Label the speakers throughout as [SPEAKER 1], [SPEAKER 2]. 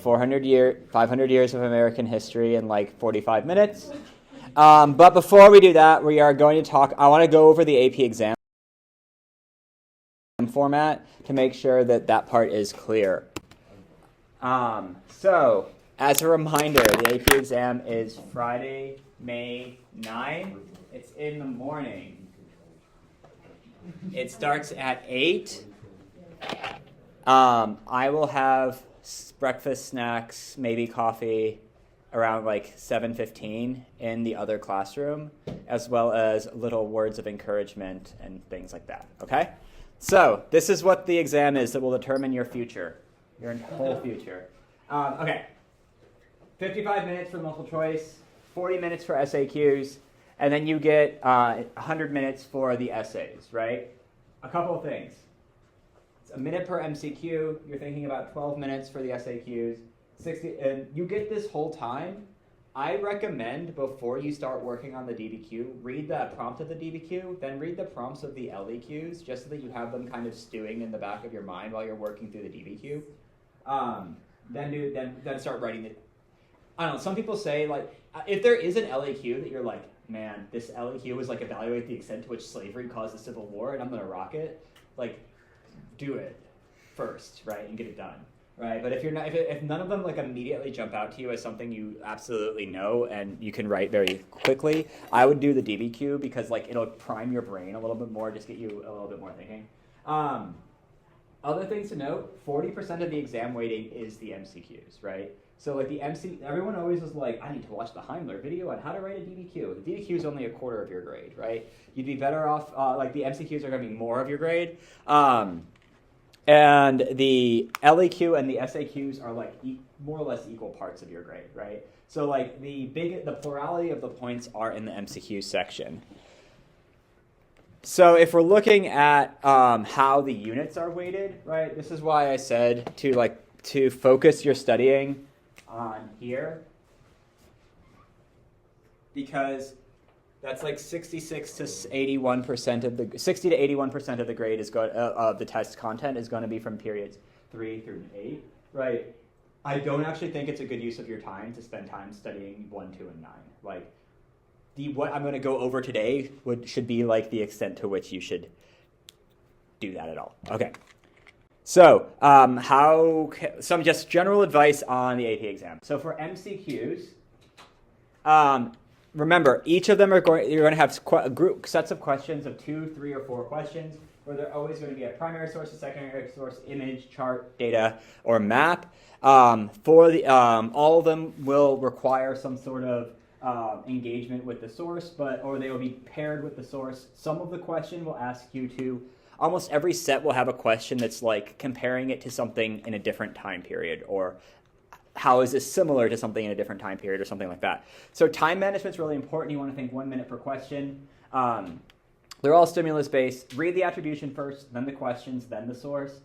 [SPEAKER 1] 500 years of American history in like 45 minutes. But before we do that, we are going to talk, I want to go over the AP exam format to make sure that that part is clear. So, as a reminder, the AP exam is Friday, May 9. It's in the morning. It starts at 8. I will have breakfast, snacks, maybe coffee around like 7:15 in the other classroom, as well as little words of encouragement and things like that, okay? So this is what the exam is that will determine your future, your whole future. Okay, 55 minutes for multiple choice, 40 minutes for SAQs, and then you get 100 minutes for the essays, right? A couple of things. It's a minute per MCQ. You're thinking about 12 minutes for the SAQs. 60, and you get this whole time. I recommend before you start working on the DBQ, read the prompt of the DBQ, then read the prompts of the LEQs, just so that you have them kind of stewing in the back of your mind while you're working through the DBQ. Then start writing it. I don't know. Some people say like if there is an LEQ that you're like, man, this LEQ was like evaluate the extent to which slavery caused the Civil War, and I'm gonna rock it. Like, do it first, right, and get it done. Right, but if you're not, if none of them like immediately jump out to you as something you absolutely know and you can write very quickly, I would do the DBQ because like it'll prime your brain a little bit more, just get you a little bit more thinking. Other things to note: 40% of the exam weighting is the MCQs, right? So like everyone always is like, I need to watch the Heimler video on how to write a DBQ. The DBQ is only a quarter of your grade, right? You'd be better off like the MCQs are going to be more of your grade. And the LEQ and the SAQs are like more or less equal parts of your grade, right? So like the plurality of the points are in the MCQ section. So if we're looking at how the units are weighted, right? This is why I said to focus your studying on here, because that's like 66 to 81% of the 60 to 81% of the grade is of the test content is going to be from periods 3 through 8, right? I don't actually think it's a good use of your time to spend time studying 1, 2, and 9. Like what I'm going to go over today should be like the extent to which you should do that at all. Okay. So some just general advice on the AP exam. So for MCQs. Remember, each of them you're going to have sets of questions of 2, 3, or 4 questions, where they're always going to be a primary source, a secondary source, image, chart, data, or map. All of them will require some sort of engagement with the source, or they will be paired with the source. Some of the question will ask you to. Almost every set will have a question that's like comparing it to something in a different time period, or how is this similar to something in a different time period or something like that. So time management is really important. You want to think 1 minute per question. They're all stimulus-based. Read the attribution first, then the questions, then the source.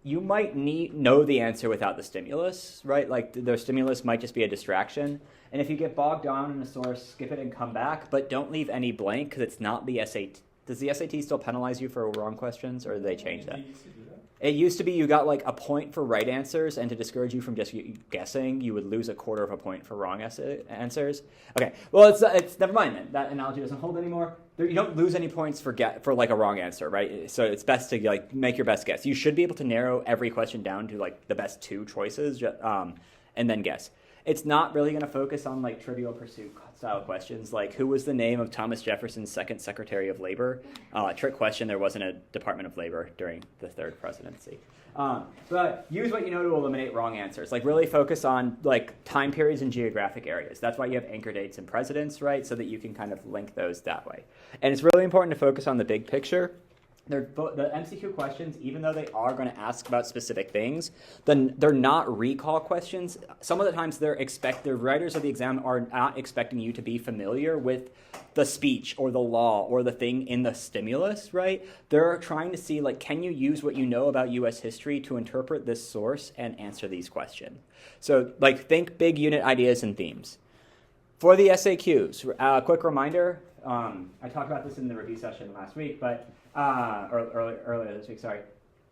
[SPEAKER 1] You might know the answer without the stimulus, right? Like the stimulus might just be a distraction. And if you get bogged down in a source, skip it and come back, but don't leave any blank because it's not the SAT. Does the SAT still penalize you for wrong questions, or did they change that? It used to be you got like a point for right answers, and to discourage you from just guessing, you would lose a quarter of a point for wrong answers. Okay, well, it's never mind then. That analogy doesn't hold anymore. You don't lose any points for like a wrong answer, right? So it's best to like make your best guess. You should be able to narrow every question down to like the best 2 choices, and then guess. It's not really going to focus on like Trivial Pursuit style questions, like who was the name of Thomas Jefferson's second Secretary of Labor? Trick question. There wasn't a Department of Labor during the 3rd presidency. But use what you know to eliminate wrong answers. Like really focus on like time periods and geographic areas. That's why you have anchor dates and presidents, right? So that you can kind of link those that way. And it's really important to focus on the big picture. The MCQ questions, even though they are going to ask about specific things, then they're not recall questions. Some of the times the writers of the exam are not expecting you to be familiar with the speech or the law or the thing in the stimulus, right? They're trying to see, like, can you use what you know about U.S. history to interpret this source and answer these questions? So, like, think big unit ideas and themes. For the SAQs, a quick reminder, I talked about this in the review session last week, but or earlier this week, sorry.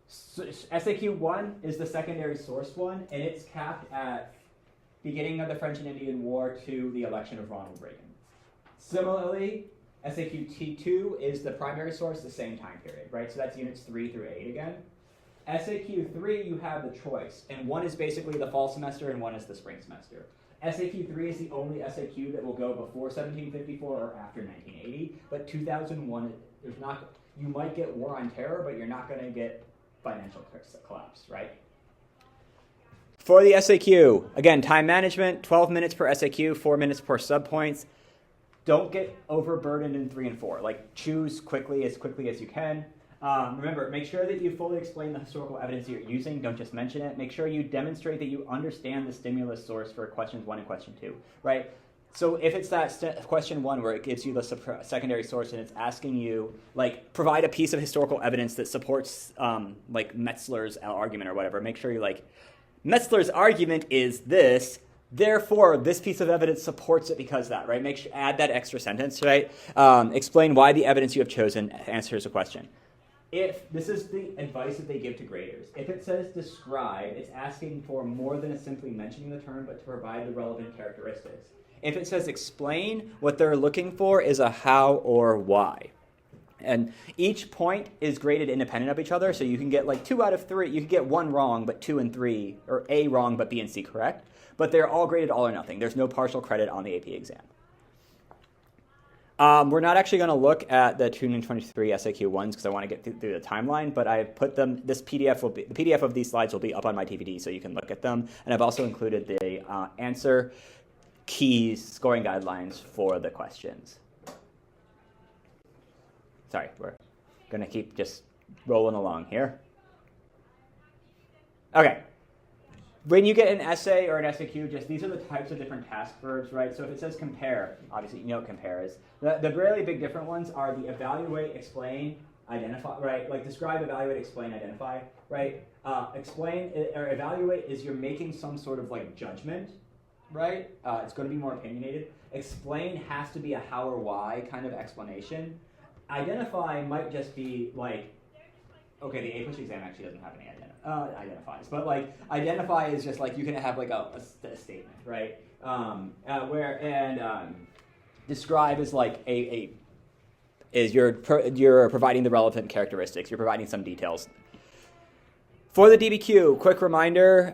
[SPEAKER 1] So SAQ 1 is the secondary source one, and it's capped at beginning of the French and Indian War to the election of Ronald Reagan. Similarly, SAQ T2 is the primary source, the same time period, right? So that's units 3 through 8 again. SAQ 3, you have the choice, and one is basically the fall semester and one is the spring semester. SAQ 3 is the only SAQ that will go before 1754 or after 1980, but 2001, there's not. You might get War on Terror, but you're not going to get financial collapse, right? For the SAQ, again, time management, 12 minutes per SAQ, 4 minutes per subpoints. Don't get overburdened in 3 and 4. Like, choose quickly as you can. Remember, make sure that you fully explain the historical evidence you're using. Don't just mention it. Make sure you demonstrate that you understand the stimulus source for questions 1 and question 2, right? So if it's that question 1 where it gives you the secondary source and it's asking you, like, provide a piece of historical evidence that supports, like, Metzler's argument or whatever, make sure you're like, Metzler's argument is this, therefore this piece of evidence supports it because that, right? Make sure, add that extra sentence, right? Explain why the evidence you have chosen answers a question. If this is the advice that they give to graders, if it says describe, it's asking for more than simply mentioning the term, but to provide the relevant characteristics. If it says explain, what they're looking for is a how or why. And each point is graded independent of each other, so you can get like 2 out of 3. You can get 1 wrong, but 2 and 3, or A wrong, but B and C correct. But they're all graded all or nothing. There's no partial credit on the AP exam. We're not actually going to look at the 2023 SAQ ones because I want to get through the timeline, but I've put them, the PDF of these slides will be up on my TVD so you can look at them. And I've also included the answer keys scoring guidelines for the questions. Sorry, we're going to keep just rolling along here. Okay. When you get an essay or an SAQ, just these are the types of different task verbs, right? So if it says compare, obviously you know what compare is. The really big different ones are the evaluate, explain, identify, right? Like describe, evaluate, explain, identify, right? Explain or evaluate is you're making some sort of like judgment, right? It's going to be more opinionated. Explain has to be a how or why kind of explanation. Identify might just be like, okay, the APUSH exam actually doesn't have any identifies, but like identify is just like you can have like a statement, right? Describe is like you're providing the relevant characteristics. You're providing some details. For the DBQ, quick reminder: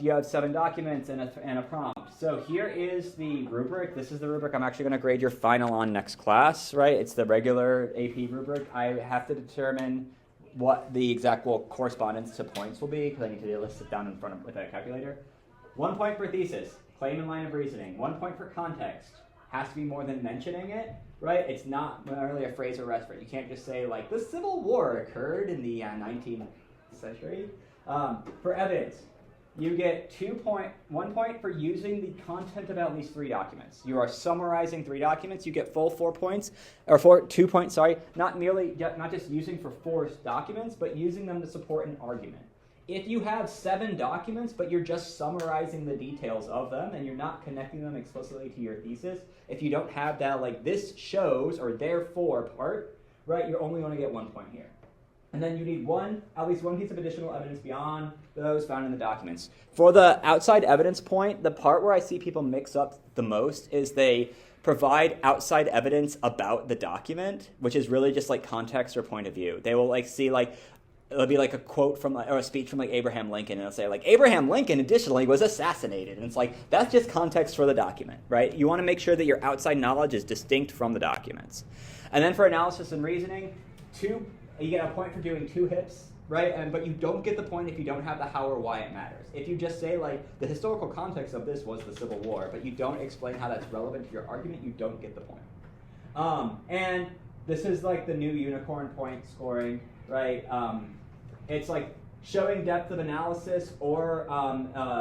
[SPEAKER 1] you have 7 documents and a prompt. So here is the rubric. This is the rubric I'm actually going to grade your final on next class, right? It's the regular AP rubric. I have to determine what the exact correspondence to points will be because I need to list it down in front of with a calculator. 1 point for thesis, claim and line of reasoning. 1 point for context. Has to be more than mentioning it, right? It's not merely a phrase or reference. You can't just say like the Civil War occurred in the 19th century. For evidence, you get 1 point for using the content of at least 3 documents. You are summarizing 3 documents. You get full 4 points, or 2 points. Sorry, not just using for 4 documents, but using them to support an argument. If you have 7 documents, but you're just summarizing the details of them and you're not connecting them explicitly to your thesis, if you don't have that like this shows or therefore part, right, you're only going to get 1 point here. And then you need at least one piece of additional evidence beyond those found in the documents. For the outside evidence point, the part where I see people mix up the most is they provide outside evidence about the document, which is really just like context or point of view. They will like see like, it'll be like a quote from or a speech from like Abraham Lincoln, and it'll say like Abraham Lincoln additionally was assassinated, and it's like that's just context for the document, right? You want to make sure that your outside knowledge is distinct from the documents. And then for analysis and reasoning, you get a point for doing 2 hips, right? But you don't get the point if you don't have the how or why it matters. If you just say like the historical context of this was the Civil War, but you don't explain how that's relevant to your argument, you don't get the point. And this is like the new unicorn point scoring, right? It's like showing depth of analysis or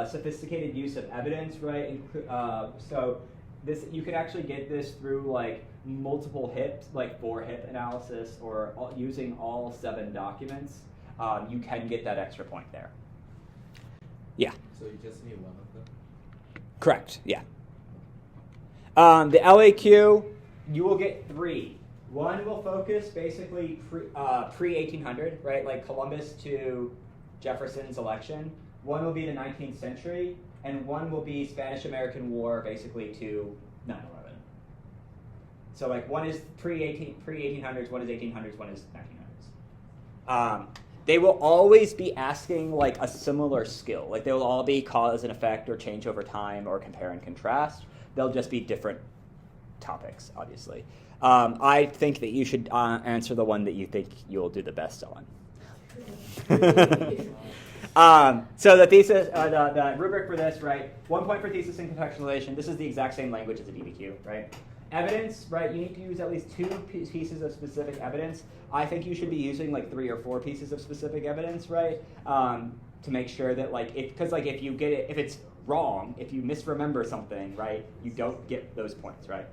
[SPEAKER 1] sophisticated use of evidence, right? So this you could actually get this through like multiple hips, like 4 hip analysis, or using all 7 documents. You can get that extra point there. Yeah.
[SPEAKER 2] So you just need 1 of them?
[SPEAKER 1] Correct. Yeah. The LAQ, you will get 3. One will focus basically pre-1800, right, like Columbus to Jefferson's election. One will be the 19th century, and one will be Spanish-American War, basically to 9/11. So like one is pre-1800s, one is 1800s, one is 1900s. They will always be asking like a similar skill. Like they will all be cause and effect or change over time or compare and contrast. They'll just be different topics, obviously. I think that you should answer the one that you think you'll do the best on. So the thesis, the rubric for this, right? 1 point for thesis and contextualization. This is the exact same language as the DBQ, right? Evidence, right? You need to use at least 2 pieces of specific evidence. I think you should be using like 3 or 4 pieces of specific evidence, right? To make sure that like, because like if you get it, if it's wrong, if you misremember something, right, you don't get those points, right?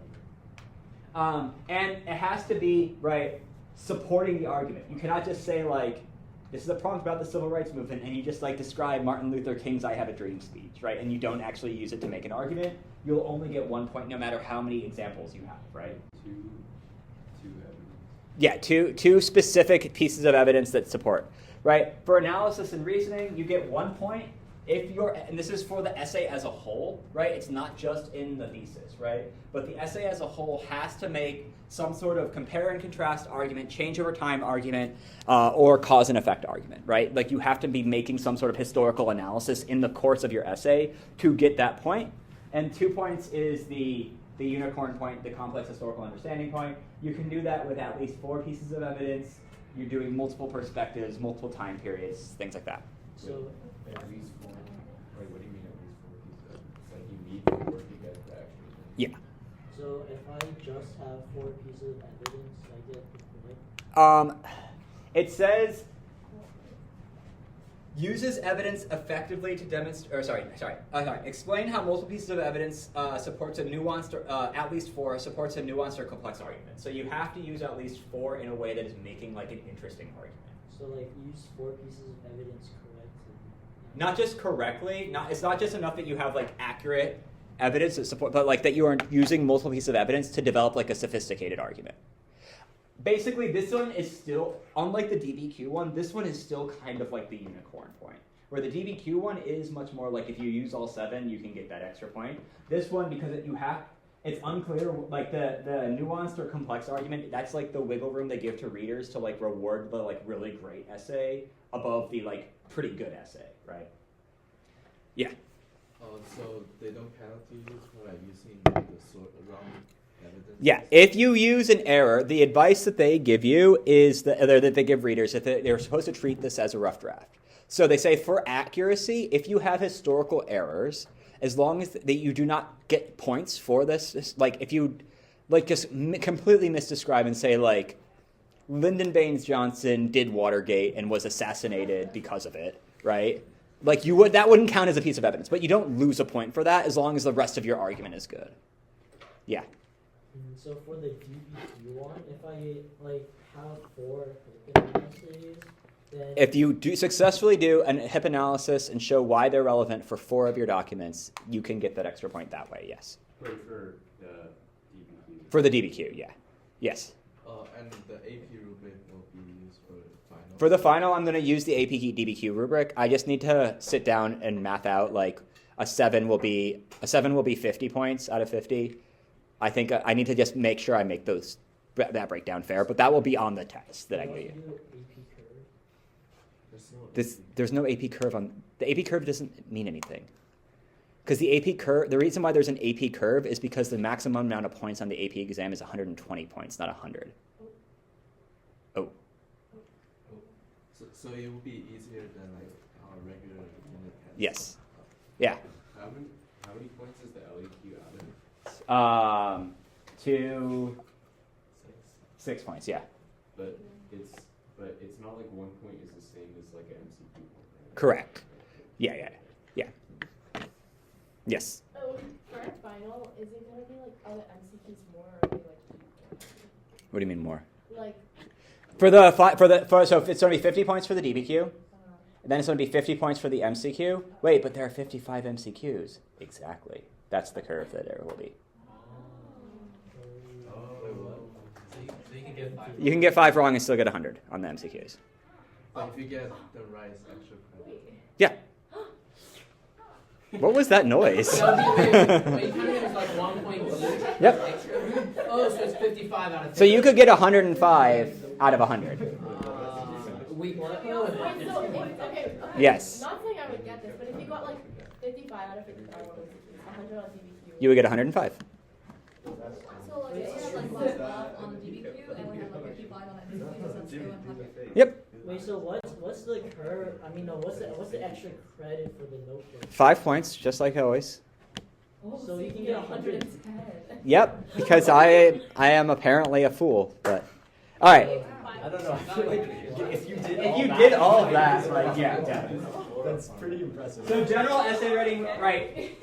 [SPEAKER 1] And it has to be, right, supporting the argument. You cannot just say like, this is a prompt about the civil rights movement, and you just like describe Martin Luther King's "I Have a Dream" speech, right? And you don't actually use it to make an argument. You'll only get 1 point no matter how many examples you have, right?
[SPEAKER 2] Two evidence.
[SPEAKER 1] Yeah, two specific pieces of evidence that support, right? For analysis and reasoning, you get 1 point if you're, and this is for the essay as a whole, right? It's not just in the thesis, right? But the essay as a whole has to make some sort of compare and contrast argument, change over time argument, or cause and effect argument, right? Like you have to be making some sort of historical analysis in the course of your essay to get that point. And 2 points is the unicorn point, the complex historical understanding point. You can do that with at least 4 pieces of evidence. You're doing multiple perspectives, multiple time periods, things like that.
[SPEAKER 2] So at least 4. Wait, what do you mean at least 4 pieces? It's like you need 4 to get the actual thing.
[SPEAKER 1] Yeah.
[SPEAKER 3] So if I just have 4 pieces of evidence, I get the point?
[SPEAKER 1] It says uses evidence effectively to demonstrate. Explain how multiple pieces of evidence supports a nuanced, or at least 4 supports a nuanced or complex argument. So you have to use at least 4 in a way that is making like an interesting argument.
[SPEAKER 3] So like use 4 pieces of evidence correctly.
[SPEAKER 1] Not just correctly. It's not just enough that you have like accurate evidence that support, but like that you are using multiple pieces of evidence to develop like a sophisticated argument. Basically, this one is still, unlike the DBQ one, this one is still kind of like the unicorn point. Where the DBQ one is much more like if you use all 7, you can get that extra point. This one, because it's unclear, like the nuanced or complex argument, that's like the wiggle room they give to readers to like reward the like really great essay above the like pretty good essay, right? Yeah.
[SPEAKER 2] So they don't penalty you for like using the wrong evidence?
[SPEAKER 1] Yeah, if you use an error, the advice that they give you is that they give readers that they're supposed to treat this as a rough draft. So they say for accuracy, if you have historical errors, as long as that you do not get points for this, like if you like just completely misdescribe and say like Lyndon Baines Johnson did Watergate and was assassinated because of it, right? Like that wouldn't count as a piece of evidence, but you don't lose a point for that as long as the rest of your argument is good. Yeah.
[SPEAKER 3] So for the DBQ one, if I like have 4 hypotheses, then
[SPEAKER 1] if you do successfully do a HIP analysis and show why they're relevant for 4 of your documents, you can get that extra point that way. Yes.
[SPEAKER 2] For the DBQ.
[SPEAKER 1] For the DBQ, yeah. Yes.
[SPEAKER 2] And the AP rubric will be used for the final.
[SPEAKER 1] For the final, I'm going to use the AP DBQ rubric. I just need to sit down and math out like a 7 will be 50 points out of 50. I think I need to just make sure I make that breakdown fair, but that will be on the test that I give you. There's no AP curve on the AP curve doesn't mean anything. Because the AP curve, the reason why there's an AP curve is because the maximum amount of points on the AP exam is 120 points, not 100. Oh.
[SPEAKER 2] So it will be easier than like our regular unit test.
[SPEAKER 1] Yes. Yeah.
[SPEAKER 2] How many points is the LEQ out of?
[SPEAKER 1] 6 points. Yeah.
[SPEAKER 2] But it's not like 1 point is the same as like an MCQ point, right?
[SPEAKER 1] Correct. Yeah. Yes.
[SPEAKER 4] Oh, for our final, is it gonna be like are the MCQs more or are they like
[SPEAKER 1] What do you mean more?
[SPEAKER 4] like
[SPEAKER 1] So it's going to be 50 points for the DBQ, and then it's going to be 50 points for the MCQ. Wait, but there are 55 MCQs. Exactly. That's the curve that there will be.
[SPEAKER 5] Wait, what? So you can get
[SPEAKER 1] You can get 5 wrong and still get 100 on the MCQs.
[SPEAKER 2] But if you get the right extra credit.
[SPEAKER 1] Yeah. What was that noise?
[SPEAKER 5] So wait, it's like 1.2.
[SPEAKER 1] Yep.
[SPEAKER 5] Extra. Oh, so it's 55 out of 50.
[SPEAKER 1] So you could get 105 out of 100.
[SPEAKER 5] We
[SPEAKER 4] Wait, so okay.
[SPEAKER 1] Yes.
[SPEAKER 4] Not saying I would get this, but if you got like 55 out of 55, 100 on DBQ.
[SPEAKER 1] You would get 105.
[SPEAKER 6] So like if we have like less left on the DBQ and we have like 55 on MCQ, does that still impact?
[SPEAKER 1] Yep.
[SPEAKER 3] Wait, so what's the curve? I mean, no, what's the extra credit for the notebook?
[SPEAKER 1] 5 points, just like always.
[SPEAKER 3] So you can get 100.
[SPEAKER 1] Yep, because I am apparently a fool. But all right.
[SPEAKER 2] I don't know. I feel like if you did
[SPEAKER 1] all of that, like yeah.
[SPEAKER 2] that's pretty impressive.
[SPEAKER 1] So general essay writing, right?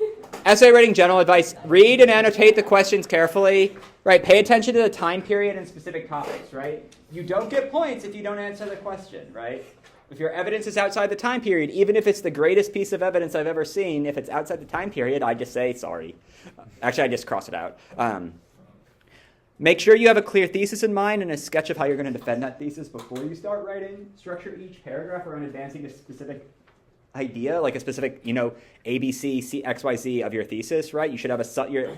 [SPEAKER 1] Essay writing general advice. Read and annotate the questions carefully. Right, pay attention to the time period and specific topics, right? You don't get points if you don't answer the question, right? If your evidence is outside the time period, even if it's the greatest piece of evidence I've ever seen, if it's outside the time period, I just say sorry. Actually, I just cross it out. Make sure you have a clear thesis in mind and a sketch of how you're going to defend that thesis before you start writing. Structure each paragraph around advancing a specific idea, like a specific, A, B, C, X, Y, Z of your thesis, right? You should have your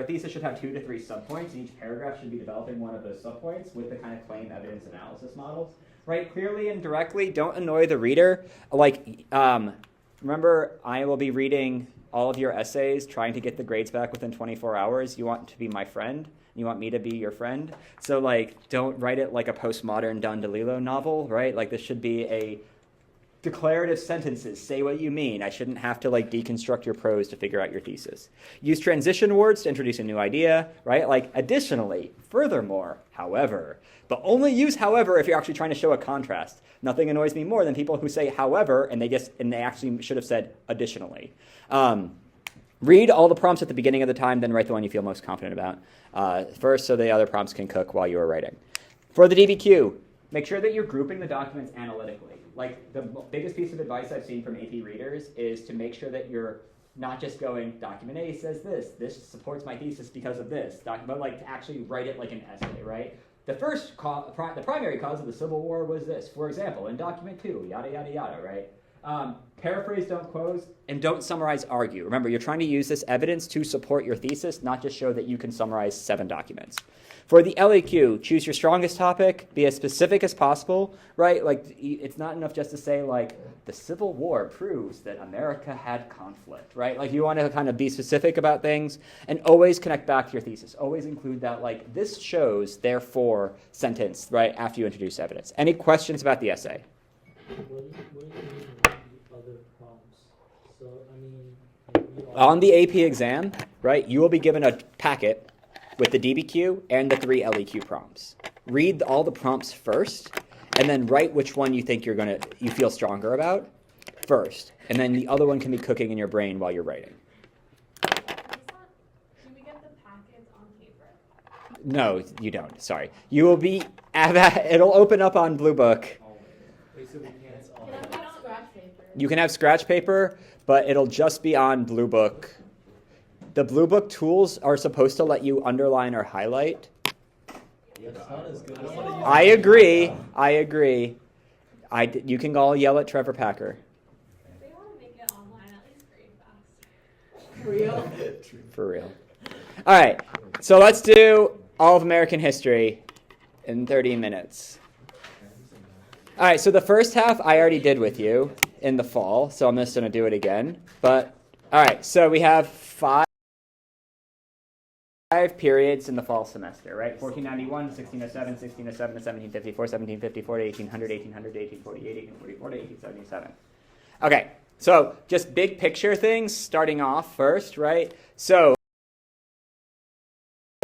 [SPEAKER 1] thesis should have 2 to 3 subpoints, and each paragraph should be developing one of those subpoints with the kind of claim evidence analysis models, right? Clearly and directly, don't annoy the reader. Remember, I will be reading all of your essays, trying to get the grades back within 24 hours. You want to be my friend. You want me to be your friend. So, don't write it like a postmodern Don DeLillo novel, right? This should be a declarative sentences. Say what you mean. I shouldn't have to deconstruct your prose to figure out your thesis. Use transition words to introduce a new idea, right? Additionally, furthermore, however. But only use however if you're actually trying to show a contrast. Nothing annoys me more than people who say however and they actually should have said additionally. Read all the prompts at the beginning of the time, then write the one you feel most confident about first, so the other prompts can cook while you are writing. For the DBQ, make sure that you're grouping the documents analytically. The biggest piece of advice I've seen from AP readers is to make sure that you're not just going, document A says this supports my thesis because of this, but to actually write it like an essay, right? The primary cause of the Civil War was this, for example, in document 2, yada, yada, yada, right? Paraphrase, don't close, and don't summarize, argue. Remember, you're trying to use this evidence to support your thesis, not just show that you can summarize 7 documents. For the LAQ, choose your strongest topic, be as specific as possible, right? It's not enough just to say, the Civil War proves that America had conflict, right? You want to kind of be specific about things and always connect back to your thesis. Always include that, this shows, therefore, sentence, right, after you introduce evidence. Any questions about the essay?
[SPEAKER 3] What do you mean with other prompts? So,
[SPEAKER 1] On the AP exam, right, you will be given a packet with the DBQ and the 3 LEQ prompts. Read all the prompts first, and then write which one you think you feel stronger about first. And then the other one can be cooking in your brain while you're writing.
[SPEAKER 4] Do we get the packets on paper?
[SPEAKER 1] No, you don't. Sorry. You will be, it'll open up on Blue Book.
[SPEAKER 2] Wait, so we can't all.
[SPEAKER 4] Can I have scratch paper?
[SPEAKER 1] You can have scratch paper, but it'll just be on Blue Book. The Blue Book tools are supposed to let you underline or highlight.
[SPEAKER 2] It's not as good. I don't want to use
[SPEAKER 1] I agree. You can all yell at Trevor Packer.
[SPEAKER 6] If they want to make it online, at least grade fast.
[SPEAKER 5] For real?
[SPEAKER 1] For real. All right, so let's do all of American history in 30 minutes. All right, so the first half I already did with you in the fall, so I'm just going to do it again. But, all right, so we have 5 periods in the fall semester, right? 1491, 1607, 1607 to 1754, 1754 to 1800, 1800 to 1848, 1844 to 1877. Okay, so just big picture things starting off first, right? So,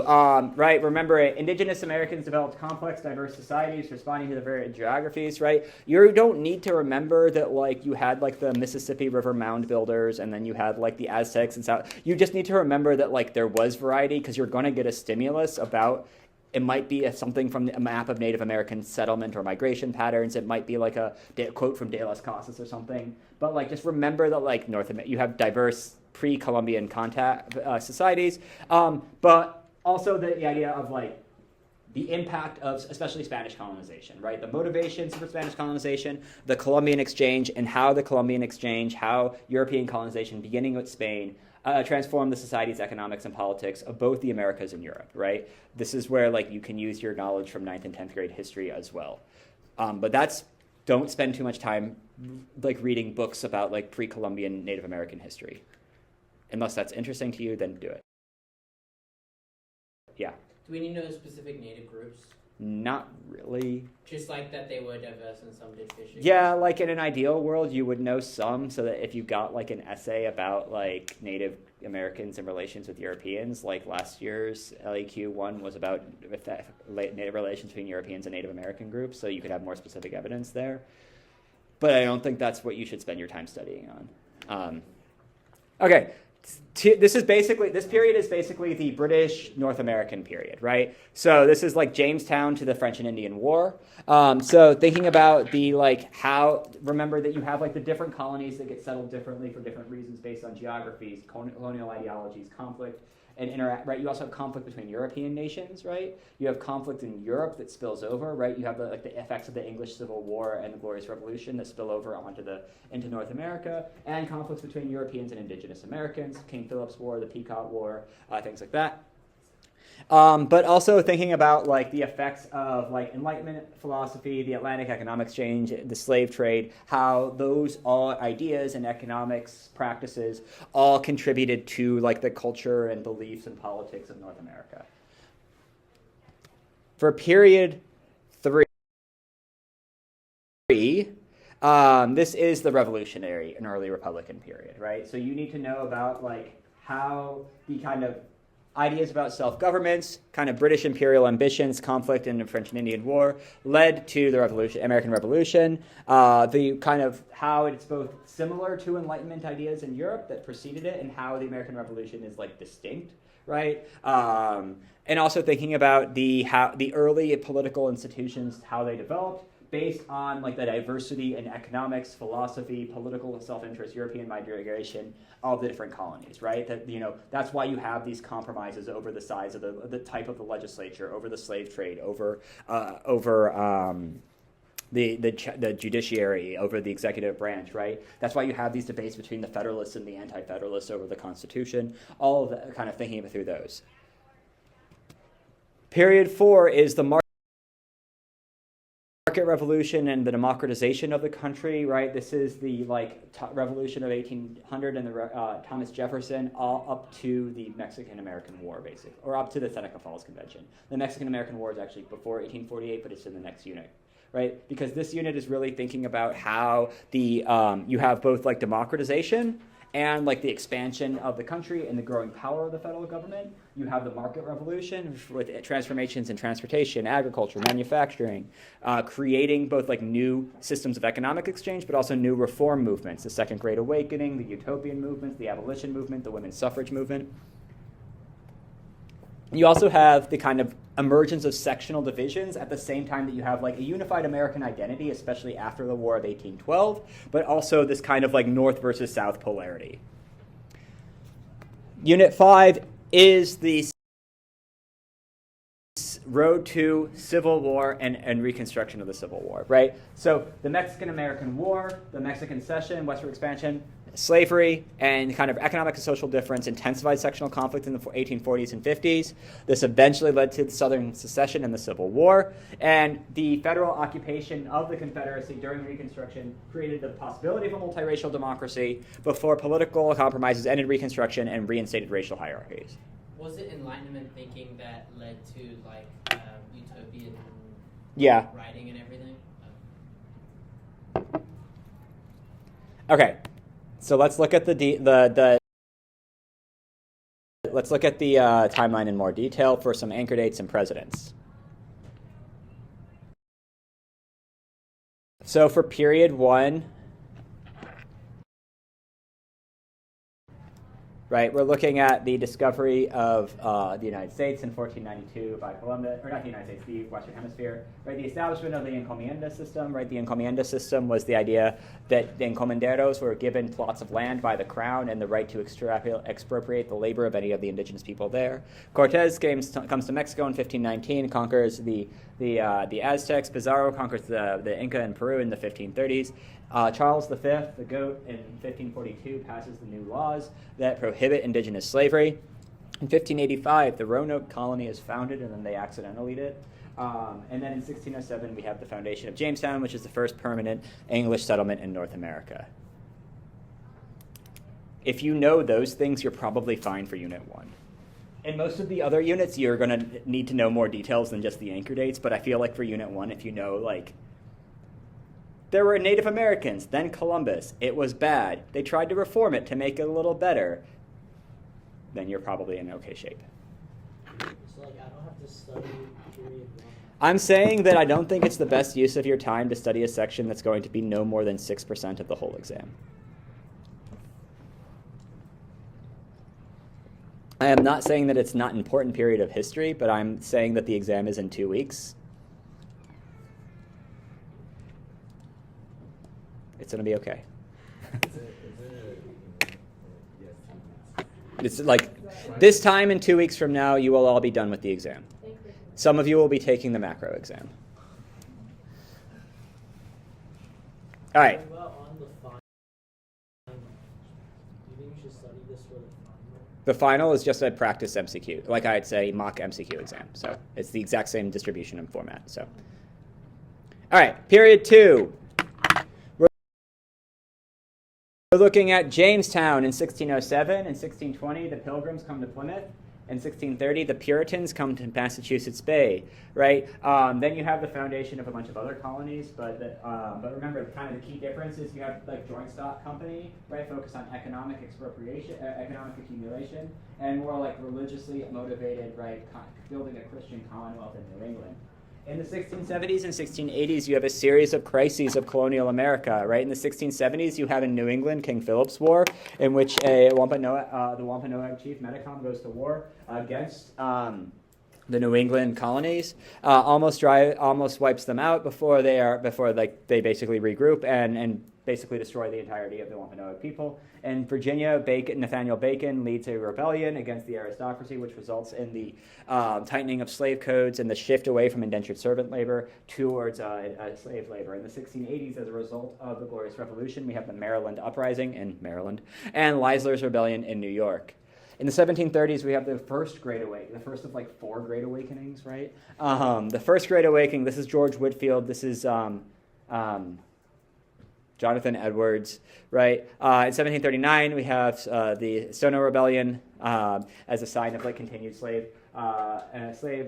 [SPEAKER 1] right, remember, indigenous Americans developed complex, diverse societies responding to the varied geographies, right? You don't need to remember that, you had, the Mississippi River mound builders, and then you had, the Aztecs and South. You just need to remember that, there was variety, because you're going to get a stimulus about, it might be something from a map of Native American settlement or migration patterns. It might be, a quote from De Las Casas or something. But, just remember that, you have diverse pre-Columbian contact societies, but also the idea of the impact of especially Spanish colonization, right? The motivations for Spanish colonization, the Columbian Exchange, and how the Columbian Exchange, how European colonization, beginning with Spain, transformed the societies, economics, and politics of both the Americas and Europe, right? This is where like you can use your knowledge from 9th and 10th grade history as well. But don't spend too much time like reading books about like pre-Columbian Native American history. Unless that's interesting to you, then do it. Yeah.
[SPEAKER 5] Do we need to know specific native groups?
[SPEAKER 1] Not really.
[SPEAKER 5] Just like that they would divest and some did fishing?
[SPEAKER 1] Yeah, like in an ideal world, you would know some, so that if you got like an essay about like Native Americans and relations with Europeans, like last year's LEQ one was about native relations between Europeans and Native American groups, so you could have more specific evidence there. But I don't think that's what you should spend your time studying on. Okay. This period is basically the British North American period, right? So this is like Jamestown to the French and Indian War. So thinking about remember that you have like the different colonies that get settled differently for different reasons based on geographies, colonial ideologies, conflict, and interact, right? You also have conflict between European nations, right? You have conflict in Europe that spills over, right? You have the effects of the English Civil War and the Glorious Revolution that spill over into North America, and conflicts between Europeans and indigenous Americans, King Philip's War, the Pequot War, things like that. But also thinking about like the effects of like Enlightenment philosophy, the Atlantic Economic Exchange, the slave trade, how those all ideas and economics practices all contributed to like the culture and beliefs and politics of North America. For period 3, this is the revolutionary and early Republican period, right? So you need to know about like how the kind of ideas about self-governments, kind of British imperial ambitions, conflict in the French and Indian War, led to the American Revolution. The kind of how it's both similar to Enlightenment ideas in Europe that preceded it, and how the American Revolution is like distinct, right? And also thinking about the early political institutions, how they developed, based on like the diversity in economics, philosophy, political self-interest, European migration of the different colonies, right? That's why you have these compromises over the size of the type of the legislature, over the slave trade, over the judiciary, over the executive branch, right? That's why you have these debates between the Federalists and the Anti-Federalists over the Constitution. All of that, kind of thinking through those. Period 4 is the market revolution and the democratization of the country, right? This is the revolution of 1800 and the Thomas Jefferson, all up to the Mexican-American War, basically, or up to the Seneca Falls Convention. The Mexican-American War is actually before 1848, but it's in the next unit, right? Because this unit is really thinking about how you have both like democratization and like the expansion of the country and the growing power of the federal government. You have the market revolution with transformations in transportation, agriculture, manufacturing, creating both like new systems of economic exchange, but also new reform movements, the Second Great Awakening, the utopian movements, the abolition movement, the women's suffrage movement. You also have the kind of emergence of sectional divisions at the same time that you have like a unified American identity, especially after the War of 1812, but also this kind of like North versus South polarity. Unit 5 is the road to Civil War and reconstruction of the Civil War, right? So the Mexican-American War, the Mexican Cession, westward expansion, slavery, and kind of economic and social difference intensified sectional conflict in the 1840s and 50s. This eventually led to the Southern secession and the Civil War. And the federal occupation of the Confederacy during Reconstruction created the possibility of a multiracial democracy before political compromises ended Reconstruction and reinstated racial hierarchies.
[SPEAKER 5] Was it Enlightenment thinking that led to like utopian writing and everything?
[SPEAKER 1] Okay. So let's look at the timeline in more detail for some anchor dates and presidents. So for period 1, right? We're looking at the discovery of the United States in 1492 by Columbus, or not the United States, the Western Hemisphere, right? The establishment of the encomienda system, right? The encomienda system was the idea that the encomenderos were given plots of land by the crown and the right to expropriate the labor of any of the indigenous people there. Cortez comes to Mexico in 1519, conquers the Aztecs. Pizarro conquers the Inca in Peru in the 1530s. Charles V, the Goat, in 1542 passes the new laws that prohibit indigenous slavery. In 1585, the Roanoke colony is founded, and then they accidentally did. And then in 1607, we have the foundation of Jamestown, which is the first permanent English settlement in North America. If you know those things, you're probably fine for Unit 1. In most of the other units, you're going to need to know more details than just the anchor dates, but I feel like for Unit 1, if you know, like, there were Native Americans, then Columbus. It was bad. They tried to reform it to make it a little better. Then you're probably in okay shape.
[SPEAKER 3] So, like, I don't have to study period 1.
[SPEAKER 1] I'm saying that I don't think it's the best use of your time to study a section that's going to be no more than 6% of the whole exam. I am not saying that it's not an important period of history, but I'm saying that the exam is in 2 weeks. It's going to be okay. It's like this time in 2 weeks from now, you will all be done with the exam. Some of you will be taking the macro exam. All right.
[SPEAKER 3] What about on the final? Do you think we should study this for the final?
[SPEAKER 1] The final is just a practice MCQ, like I'd say mock MCQ exam. So it's the exact same distribution and format. So, all right, period 2. We're looking at Jamestown in 1607. In 1620, the Pilgrims come to Plymouth. In 1630, the Puritans come to Massachusetts Bay, right? Then you have the foundation of a bunch of other colonies, but remember, kind of the key difference is you have like joint stock company, right? Focused on economic expropriation, economic accumulation, and more like religiously motivated, right? Building a Christian commonwealth in New England. In the 1670s and 1680s, you have a series of crises of colonial America, right? In the 1670s, you have in New England King Philip's War, in which the Wampanoag chief Metacom goes to war against the New England colonies, almost wipes them out before they basically regroup and basically destroy the entirety of the Wampanoag people. In Virginia, Nathaniel Bacon leads a rebellion against the aristocracy, which results in the tightening of slave codes and the shift away from indentured servant labor towards slave labor. In the 1680s, as a result of the Glorious Revolution, we have the Maryland Uprising in Maryland and Leisler's Rebellion in New York. In the 1730s, we have the first Great Awakening, the first of like 4 Great Awakenings, right? The first Great Awakening, this is George Whitefield, this is Jonathan Edwards, right? In 1739, we have the Stono Rebellion as a sign of like continued slave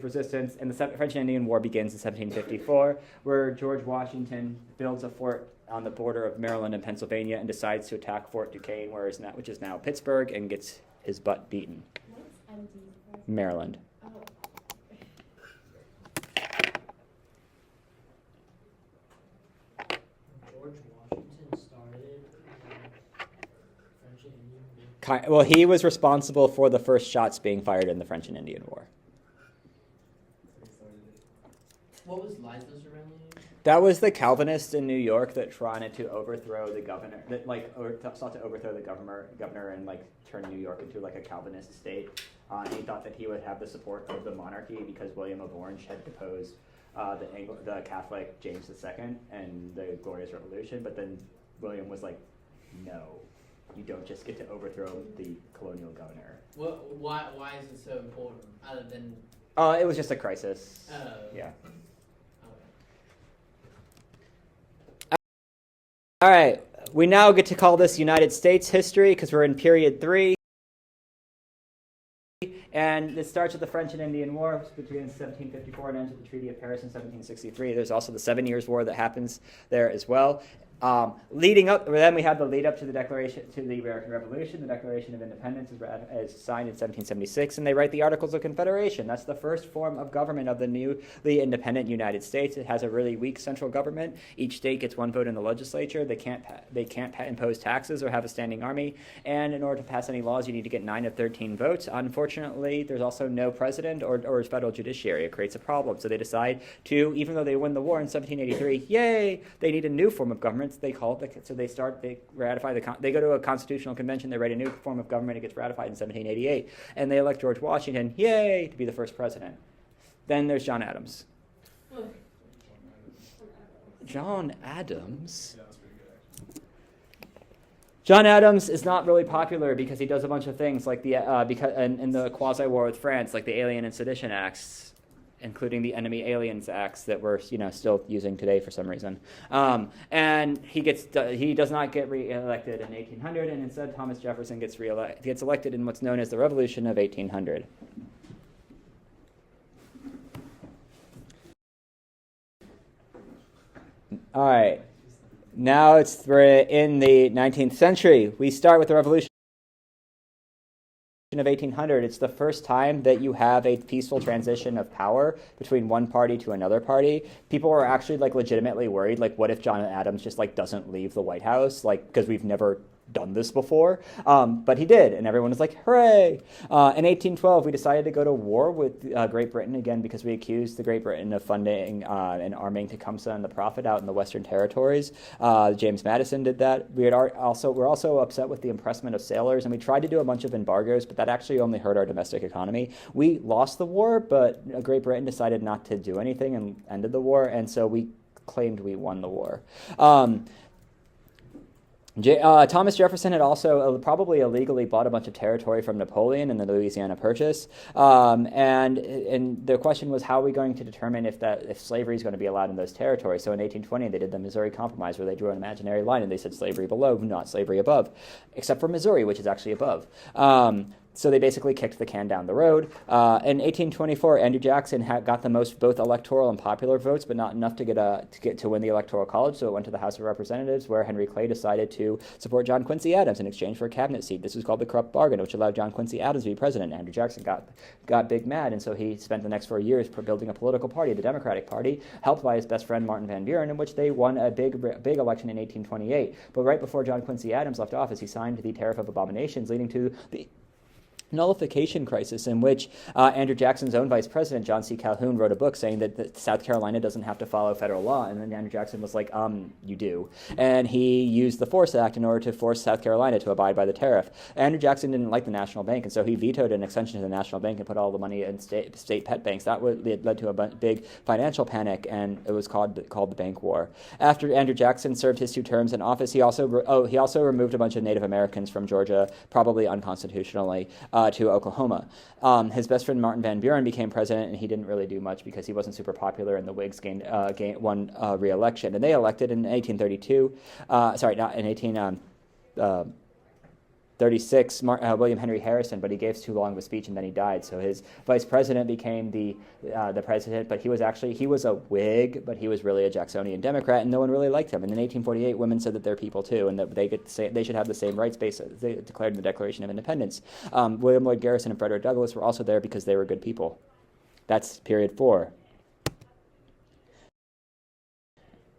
[SPEAKER 1] resistance. And the French and Indian War begins in 1754, where George Washington builds a fort on the border of Maryland and Pennsylvania and decides to attack Fort Duquesne, which is now Pittsburgh, and gets his butt beaten.
[SPEAKER 4] What's MD?
[SPEAKER 1] Maryland.
[SPEAKER 4] Oh.
[SPEAKER 3] George Washington started French and Indian War.
[SPEAKER 1] Well, he was responsible for the first shots being fired in the French and Indian War.
[SPEAKER 5] What was Leisler's rebellion?
[SPEAKER 1] That was the Calvinists in New York that tried to overthrow the governor, sought to overthrow the governor and like turn New York into like a Calvinist state. He thought that he would have the support of the monarchy because William of Orange had deposed the Catholic James II and the Glorious Revolution, but then William was like, no, you don't just get to overthrow the colonial governor.
[SPEAKER 5] Why is it so important? Other than
[SPEAKER 1] It was just a crisis. Yeah. All right, we now get to call this United States history because we're in period 3. And it starts with the French and Indian War between 1754 and ends with the Treaty of Paris in 1763. There's also the 7 Years' War that happens there as well. Leading up, then we have the lead up to the Declaration, to the American Revolution. The Declaration of Independence is signed in 1776, and they write the Articles of Confederation. That's the first form of government of the newly independent United States. It has a really weak central government. Each state gets one vote in the legislature. They can't impose taxes or have a standing army. And in order to pass any laws, you need to get 9 of 13 votes. Unfortunately, there's also no president or federal judiciary. It creates a problem. So they decide to, even though they win the war in 1783, yay, they need a new form of government. They call it, so they ratify they go to a constitutional convention, they write a new form of government, it gets ratified in 1788, and they elect George Washington, yay, to be the first president. Then there's John Adams. John Adams? John Adams is not really popular because he does a bunch of things like in the quasi-war with France, like the Alien and Sedition Acts, including the Enemy Aliens Acts that we're still using today for some reason. And he does not get reelected in 1800, and instead Thomas Jefferson gets elected in what's known as the Revolution of 1800. All right. Now we're in the 19th century. We start with the Revolution of 1800. It's the first time that you have a peaceful transition of power between one party to another party. People were actually legitimately worried, what if John Adams just doesn't leave the White House, because we've never done this before, but he did, and everyone was like, hooray! In 1812, we decided to go to war with Great Britain again because we accused the Great Britain of funding and arming Tecumseh and the Prophet out in the Western Territories. James Madison did that. We're also upset with the impressment of sailors, and we tried to do a bunch of embargoes, but that actually only hurt our domestic economy. We lost the war, but Great Britain decided not to do anything and ended the war, and so we claimed we won the war. Thomas Jefferson had also probably illegally bought a bunch of territory from Napoleon in the Louisiana Purchase, and the question was, how are we going to determine if slavery is going to be allowed in those territories? So in 1820, they did the Missouri Compromise, where they drew an imaginary line and they said slavery below, not slavery above, except for Missouri, which is actually above. So they basically kicked the can down the road. In 1824, Andrew Jackson got the most both electoral and popular votes, but not enough to win the Electoral College. So it went to the House of Representatives, where Henry Clay decided to support John Quincy Adams in exchange for a cabinet seat. This was called the corrupt bargain, which allowed John Quincy Adams to be president. Andrew Jackson got big mad, and so he spent the next 4 years building a political party, the Democratic Party, helped by his best friend Martin Van Buren, in which they won a big election in 1828. But right before John Quincy Adams left office, he signed the Tariff of Abominations, leading to the nullification crisis, in which Andrew Jackson's own vice president, John C. Calhoun, wrote a book saying that South Carolina doesn't have to follow federal law, and then Andrew Jackson was like, you do. And he used the Force Act in order to force South Carolina to abide by the tariff. Andrew Jackson didn't like the National Bank, and so he vetoed an extension to the National Bank and put all the money in state pet banks. That led to a big financial panic, and it was called the Bank War. After Andrew Jackson served his 2 terms in office, he also removed a bunch of Native Americans from Georgia, probably unconstitutionally, to Oklahoma. His best friend Martin Van Buren became president, and he didn't really do much because he wasn't super popular, and the Whigs won re-election. And they elected in 1836 William Henry Harrison, but he gave too long of a speech and then he died. So his vice president became the president, but he was a Whig, but he was really a Jacksonian Democrat, and no one really liked him. And in 1848, women said that they're people too, and that they should have the same rights based they declared in the Declaration of Independence. William Lloyd Garrison and Frederick Douglass were also there because they were good people. That's period 4.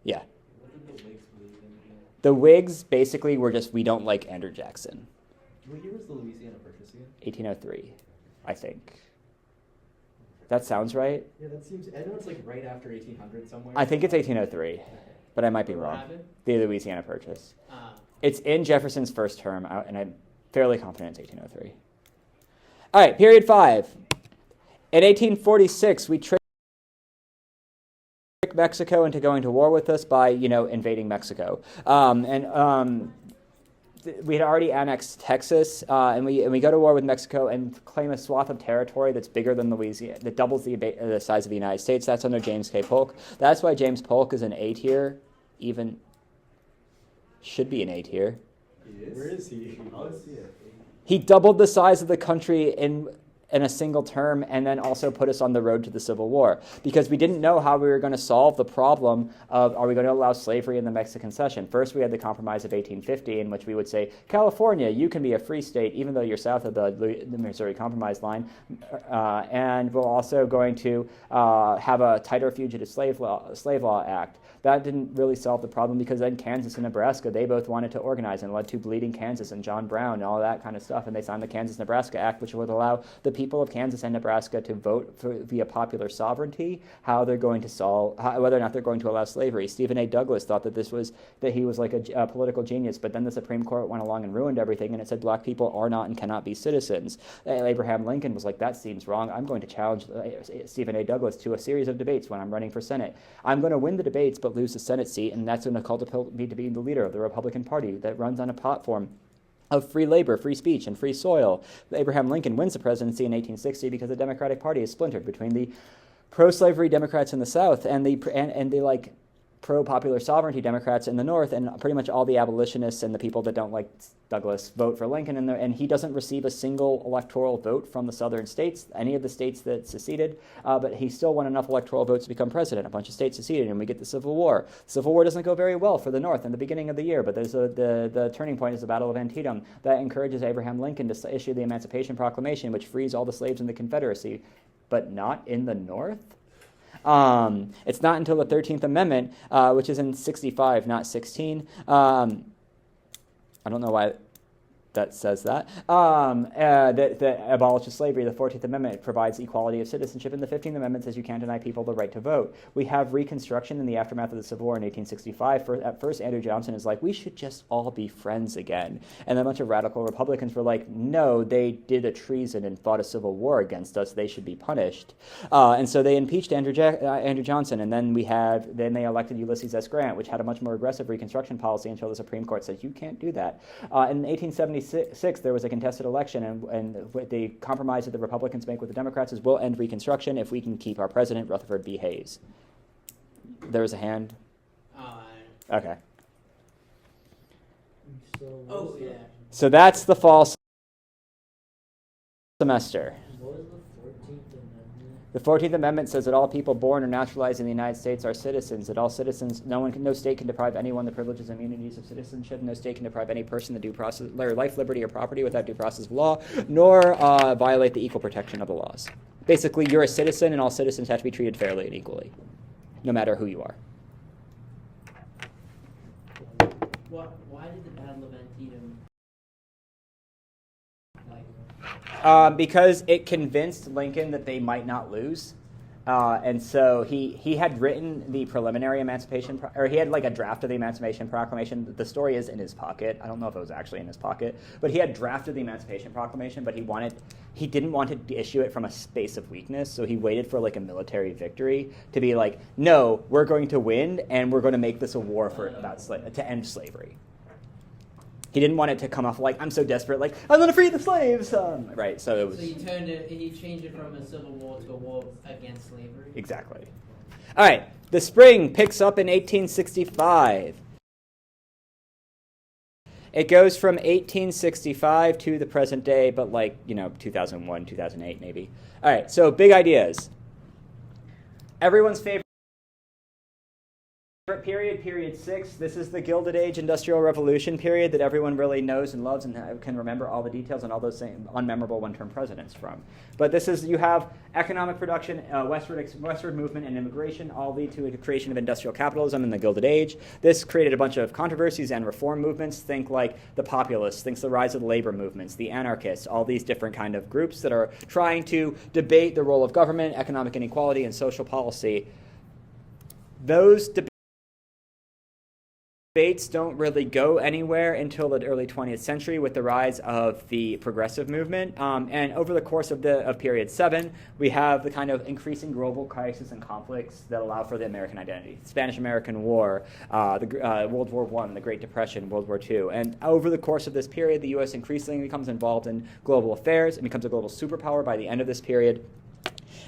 [SPEAKER 1] Yeah.
[SPEAKER 2] What did the Whigs believe in again?
[SPEAKER 1] The Whigs basically were just, we don't like Andrew Jackson.
[SPEAKER 2] What year was the Louisiana Purchase again?
[SPEAKER 1] 1803, I think. That sounds right.
[SPEAKER 2] Yeah, that seems. I know it's right after 1800 somewhere.
[SPEAKER 1] I think it's 1803, but I might be
[SPEAKER 5] What
[SPEAKER 1] wrong.
[SPEAKER 5] happened?
[SPEAKER 1] The Louisiana Purchase. It's in Jefferson's first term, and I'm fairly confident it's 1803. All right, period 5. In 1846, we tricked Mexico into going to war with us by, invading Mexico. We had already annexed Texas, and we go to war with Mexico and claim a swath of territory that's bigger than Louisiana, that doubles the size of the United States. That's under James K. Polk. That's why James Polk is an A tier, even should be an A tier.
[SPEAKER 2] He is? Where is he? I'll see it.
[SPEAKER 1] He doubled the size of the country in in a single term and then also put us on the road to the Civil War, because we didn't know how we were going to solve the problem of, are we going to allow slavery in the Mexican Cession? First, we had the Compromise of 1850, in which we would say, California, you can be a free state even though you're south of the Missouri Compromise line, and we're also going to have a tighter Fugitive Slave Law Act. That didn't really solve the problem, because then Kansas and Nebraska, they both wanted to organize, and led to Bleeding Kansas and John Brown and all that kind of stuff, and they signed the Kansas-Nebraska Act, which would allow the people of Kansas and Nebraska to vote via popular sovereignty how they're going to solve, whether or not they're going to allow slavery. Stephen A. Douglas thought that he was like a political genius, but then the Supreme Court went along and ruined everything, and it said black people are not and cannot be citizens. Abraham Lincoln was like, that seems wrong. I'm going to challenge Stephen A. Douglas to a series of debates when I'm running for Senate. I'm going to win the debates but lose the Senate seat, and that's going to catapult me to being the leader of the Republican Party that runs on a platform of free labor, free speech, and free soil. Abraham Lincoln wins the presidency in 1860 because the Democratic Party is splintered between the pro-slavery Democrats in the South and the like pro-popular sovereignty Democrats in the North, and pretty much all the abolitionists and the people that don't like Douglas vote for Lincoln, and he doesn't receive a single electoral vote from the southern states, any of the states that seceded, but he still won enough electoral votes to become president. A bunch of states seceded, and we get the Civil War. The Civil War doesn't go very well for the North in the beginning of the year, but there's the turning point is the Battle of Antietam that encourages Abraham Lincoln to issue the Emancipation Proclamation, which frees all the slaves in the Confederacy, but not in the North. It's not until the 13th Amendment, which is in 65, not 16. I don't know why that says that abolishes slavery. The 14th Amendment provides equality of citizenship, and the 15th Amendment says you can't deny people the right to vote. We have Reconstruction in the aftermath of the Civil War in 1865. At first, Andrew Johnson is like, we should just all be friends again. And then a bunch of radical Republicans were like, no, they did a treason and fought a civil war against us. They should be punished. And so they impeached Andrew Johnson, and then they elected Ulysses S. Grant, which had a much more aggressive Reconstruction policy until the Supreme Court said, you can't do that. In 1876, there was a contested election, and the compromise that the Republicans make with the Democrats is we'll end Reconstruction if we can keep our president, Rutherford B. Hayes. There was a hand. Okay. So that's the fall semester.
[SPEAKER 3] What was the 14th Amendment?
[SPEAKER 1] The 14th Amendment says that all people born or naturalized in the United States are citizens, that all citizens, no state can deprive anyone the privileges and immunities of citizenship, no state can deprive any person the due process, life, liberty, or property without due process of law, nor violate the equal protection of the laws. Basically, you're a citizen, and all citizens have to be treated fairly and equally, no matter who you are.
[SPEAKER 5] Why did the Battle of Antietam
[SPEAKER 1] because it convinced Lincoln that they might not lose. And so he had written the preliminary emancipation, or he had like a draft of the Emancipation Proclamation. The story is in his pocket. I don't know if it was actually in his pocket, but he had drafted the Emancipation Proclamation, but he didn't want to issue it from a space of weakness, so he waited for like a military victory to be like, no, we're going to win, and we're going to make this a war to end slavery. He didn't want it to come off like, I'm so desperate, like, I'm going to free the slaves. Right, so it was...
[SPEAKER 5] So he changed it from a civil war to a war against slavery?
[SPEAKER 1] Exactly. All right, the spring picks up in 1865. It goes from 1865 to the present day, but 2001, 2008 maybe. All right, so big ideas. Everyone's favorite period 6. This is the Gilded Age Industrial Revolution period that everyone really knows and loves and can remember all the details and all those same unmemorable one-term presidents from. But you have economic production, westward movement, and immigration all lead to the creation of industrial capitalism in the Gilded Age. This created a bunch of controversies and reform movements. Think like the populists, think the rise of the labor movements, the anarchists, all these different kind of groups that are trying to debate the role of government, economic inequality, and social policy. Those debates don't really go anywhere until the early 20th century with the rise of the progressive movement. And over the course of period 7, we have the kind of increasing global crisis and conflicts that allow for the American identity. Spanish-American War, World War I, the Great Depression, World War II. And over the course of this period, the U.S. increasingly becomes involved in global affairs and becomes a global superpower by the end of this period.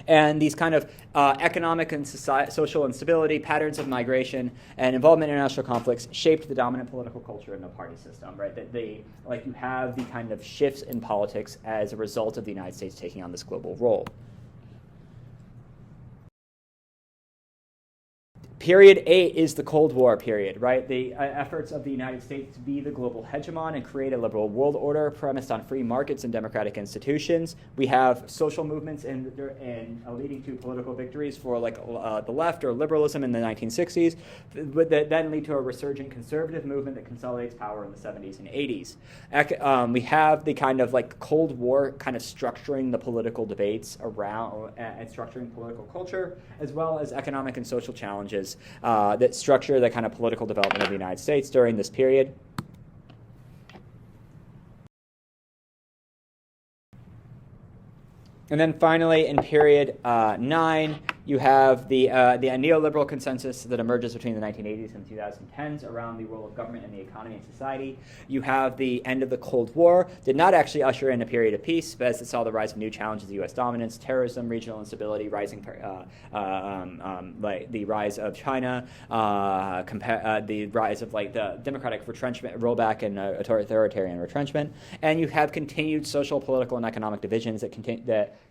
[SPEAKER 1] And these kind of economic and social instability, patterns of migration, and involvement in international conflicts shaped the dominant political culture in the party system, right? That you have the kind of shifts in politics as a result of the United States taking on this global role. Period 8 is the Cold War period, right? The efforts of the United States to be the global hegemon and create a liberal world order premised on free markets and democratic institutions. We have social movements and leading to political victories for the left or liberalism in the 1960s, but that then lead to a resurgent conservative movement that consolidates power in the 70s and 80s. We have the kind of Cold War kind of structuring the political debates around and structuring political culture, as well as economic and social challenges that structure the kind of political development of the United States during this period. And then finally, in period 9, you have the neoliberal consensus that emerges between the 1980s and 2010s around the role of government in the economy and society. You have the end of the Cold War, did not actually usher in a period of peace, but as it saw the rise of new challenges of U.S. dominance, terrorism, regional instability, rising, the rise of China, the rise of the democratic retrenchment, rollback, and authoritarian retrenchment, and you have continued social, political, and economic divisions that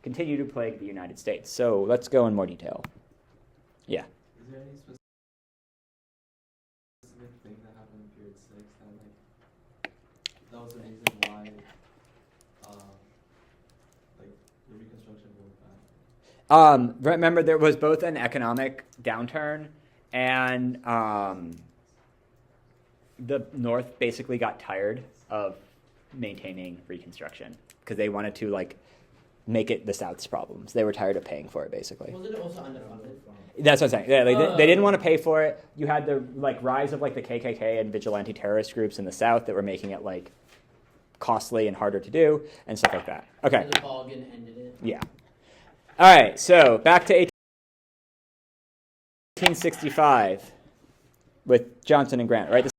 [SPEAKER 1] continue to plague the United States. So let's go in more detail. Yeah.
[SPEAKER 2] Is there any specific thing that happened in period 6 that was the reason why the Reconstruction rolled back?
[SPEAKER 1] Remember, there was both an economic downturn and the North basically got tired of maintaining Reconstruction because they wanted to make it the South's problems. They were tired of paying for it, basically.
[SPEAKER 5] Wasn't it also underfunded?
[SPEAKER 1] That's what I'm saying. Yeah, they didn't want to pay for it. You had the rise of the KKK and vigilante terrorist groups in the South that were making it costly and harder to do and stuff like that. Okay.
[SPEAKER 5] The Balgan ended it.
[SPEAKER 1] Yeah. All right. So back to 1865 with Johnson and Grant. Right. The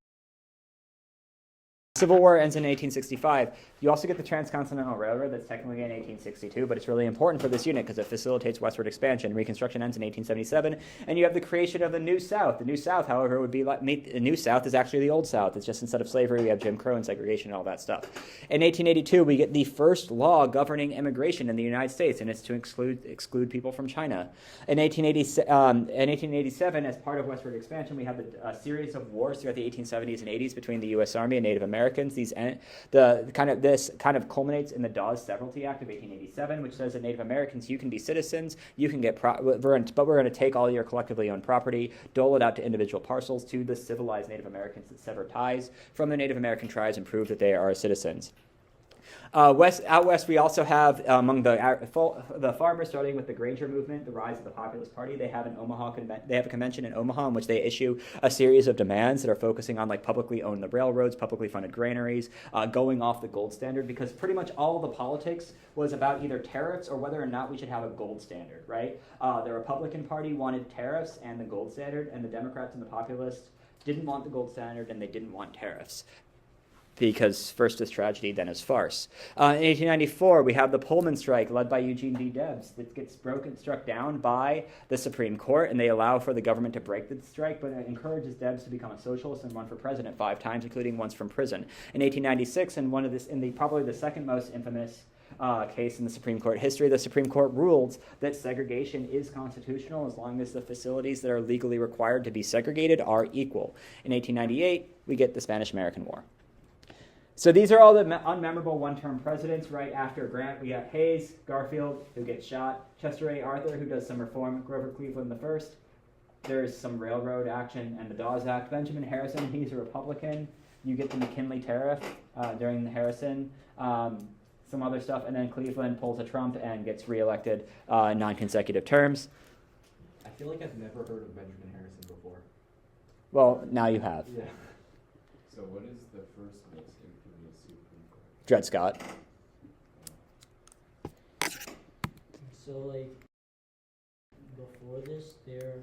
[SPEAKER 1] Civil War ends in 1865. You also get the Transcontinental Railroad that's technically in 1862, but it's really important for this unit because it facilitates westward expansion. Reconstruction ends in 1877, and you have the creation of the New South. The New South, however, would be the New South is actually the Old South. It's just instead of slavery, we have Jim Crow and segregation and all that stuff. In 1882, we get the first law governing immigration in the United States, and it's to exclude people from China. In 1887, as part of westward expansion, we have a series of wars throughout the 1870s and 80s between the U.S. Army and Native Americans. This kind of culminates in the Dawes Severalty Act of 1887, which says that Native Americans, you can be citizens, you can get, but we're going to take all your collectively owned property, dole it out to individual parcels to the civilized Native Americans that sever ties from the Native American tribes and prove that they are citizens. Out west, we also have among the farmers, starting with the Granger movement, the rise of the Populist Party. They have a convention in Omaha in which they issue a series of demands that are focusing on publicly owned the railroads, publicly funded granaries, going off the gold standard, because pretty much all of the politics was about either tariffs or whether or not we should have a gold standard. Right? The Republican Party wanted tariffs and the gold standard, and the Democrats and the Populists didn't want the gold standard and they didn't want tariffs. Because first is tragedy, then is farce. In 1894, we have the Pullman strike led by Eugene D. Debs that gets struck down by the Supreme Court, and they allow for the government to break the strike, but it encourages Debs to become a socialist and run for president 5 times, including once from prison. In 1896, and probably the second most infamous case in the Supreme Court history, the Supreme Court ruled that segregation is constitutional as long as the facilities that are legally required to be segregated are equal. In 1898, we get the Spanish-American War. So these are all the unmemorable one-term presidents. Right after Grant, we have Hayes, Garfield, who gets shot, Chester A. Arthur, who does some reform, Grover Cleveland the first. There's some railroad action and the Dawes Act. Benjamin Harrison, he's a Republican. You get the McKinley tariff during the Harrison, some other stuff, and then Cleveland pulls a Trump and gets reelected 9 consecutive terms.
[SPEAKER 2] I feel like I've never heard of Benjamin Harrison before.
[SPEAKER 1] Well, now you have.
[SPEAKER 2] Yeah. So what is the first most infamous Supreme Court?
[SPEAKER 1] Dred Scott.
[SPEAKER 3] So before this, they're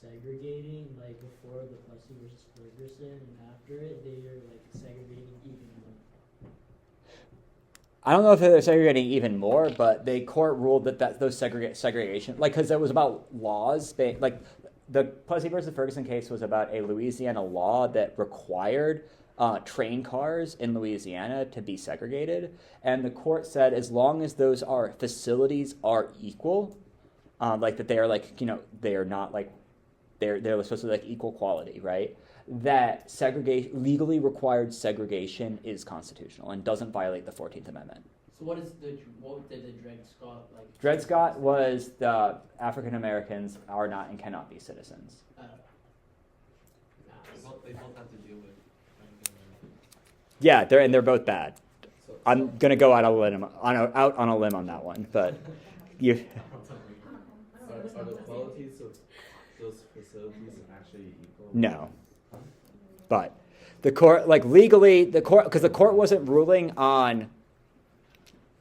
[SPEAKER 3] segregating, before the Plessy versus Ferguson, and after it, they're segregating even more.
[SPEAKER 1] I don't know if they're segregating even more, but the court ruled that those segregation, like, because it was about laws, like the Plessy versus Ferguson case was about a Louisiana law that required train cars in Louisiana to be segregated, and the court said as long as those facilities are equal, like that they are like, they are not like they're supposed to be like equal quality, right? That legally required segregation is constitutional and doesn't violate the 14th Amendment.
[SPEAKER 5] So what did the Dred Scott like?
[SPEAKER 1] Dred Scott was the African Americans are not and cannot be citizens.
[SPEAKER 2] They both have to deal with.
[SPEAKER 1] Yeah, they're both bad. I'm gonna go out on a limb on that one, but you.
[SPEAKER 2] Are the qualities of those facilities actually equal?
[SPEAKER 1] No. But the court, like legally, because the court wasn't ruling on